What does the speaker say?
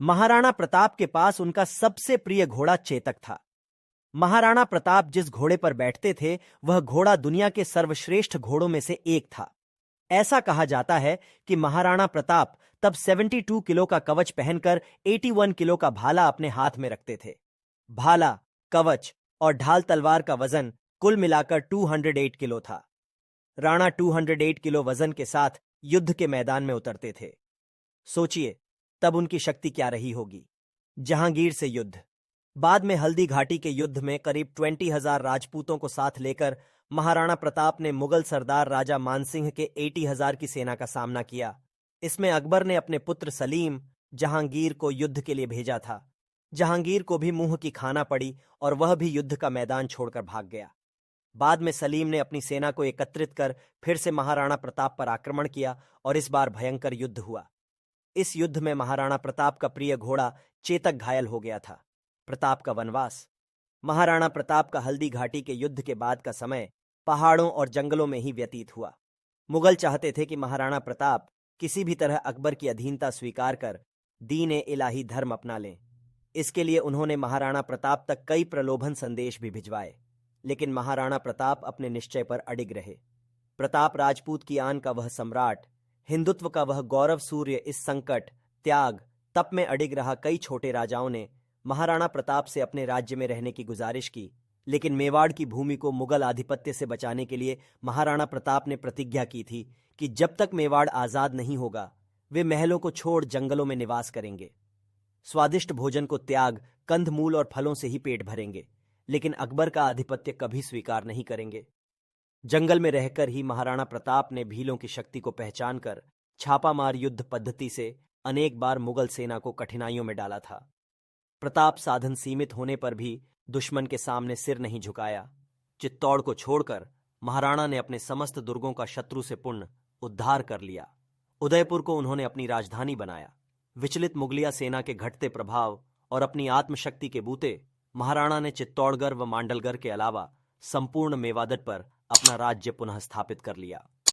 महाराणा प्रताप के पास उनका सबसे प्रिय घोड़ा चेतक था। महाराणा प्रताप जिस घोड़े पर बैठते थे वह घोड़ा दुनिया के सर्वश्रेष्ठ घोड़ों में से एक था। ऐसा कहा जाता है कि महाराणा प्रताप तब 72 किलो का कवच पहनकर 81 किलो का भाला अपने हाथ में रखते थे। भाला, कवच और ढाल तलवार का वजन कुल मिलाकर 208 किलो था। राणा 208 किलो वजन के साथ युद्ध के मैदान में उतरते थे। सोचिए तब उनकी शक्ति क्या रही होगी। जहांगीर से युद्ध। बाद में हल्दी घाटी के युद्ध में करीब 20,000 राजपूतों को साथ लेकर महाराणा प्रताप ने मुगल सरदार राजा मानसिंह के 80,000 की सेना का सामना किया। इसमें अकबर ने अपने पुत्र सलीम, जहांगीर को युद्ध के लिए भेजा था। जहांगीर को भी मुंह की खाना पड़ी और वह भी युद्ध का मैदान छोड़कर भाग गया। बाद में सलीम ने अपनी सेना को एकत्रित कर फिर से महाराणा प्रताप पर आक्रमण किया और इस बार भयंकर युद्ध हुआ। इस युद्ध में महाराणा प्रताप का प्रिय घोड़ा चेतक घायल हो गया था। प्रताप का वनवास। महाराणा प्रताप का हल्दी घाटी के युद्ध के बाद का समय पहाड़ों और जंगलों में ही व्यतीत हुआ। मुगल चाहते थे कि महाराणा प्रताप किसी भी तरह अकबर की अधीनता स्वीकार कर दीन-ए इलाही धर्म अपना लें। इसके लिए उन्होंने महाराणा प्रताप तक कई प्रलोभन संदेश भी भिजवाए, लेकिन महाराणा प्रताप अपने निश्चय पर अडिग रहे। प्रताप राजपूत की आन का वह सम्राट, हिंदुत्व का वह गौरव सूर्य इस संकट, त्याग, तप में अडिग रहा। कई छोटे राजाओं ने महाराणा प्रताप से अपने राज्य में रहने की गुजारिश की, लेकिन मेवाड़ की भूमि को मुगल आधिपत्य से बचाने के लिए महाराणा प्रताप ने प्रतिज्ञा की थी कि जब तक मेवाड़ आजाद नहीं होगा वे महलों को छोड़ जंगलों में निवास करेंगे। स्वादिष्ट भोजन को त्याग, कंदमूल और फलों से ही पेट भरेंगे, लेकिन अकबर का आधिपत्य कभी स्वीकार नहीं करेंगे। जंगल में रहकर ही महाराणा प्रताप ने भीलों की शक्ति को पहचान कर छापामार युद्ध पद्धति से अनेक बार मुगल सेना को कठिनाइयों में डाला था। प्रताप साधन सीमित होने पर भी दुश्मन के सामने सिर नहीं झुकाया। चित्तौड़ को छोड़कर महाराणा ने अपने समस्त दुर्गों का शत्रु से पूर्ण उद्धार कर लिया। उदयपुर को उन्होंने अपनी राजधानी बनाया। विचलित मुगलिया सेना के घटते प्रभाव और अपनी आत्मशक्ति के बूते महाराणा ने चित्तौड़गढ़ व मांडलगढ़ के अलावा संपूर्ण मेवाड़ पर अपना राज्य पुनः स्थापित कर लिया।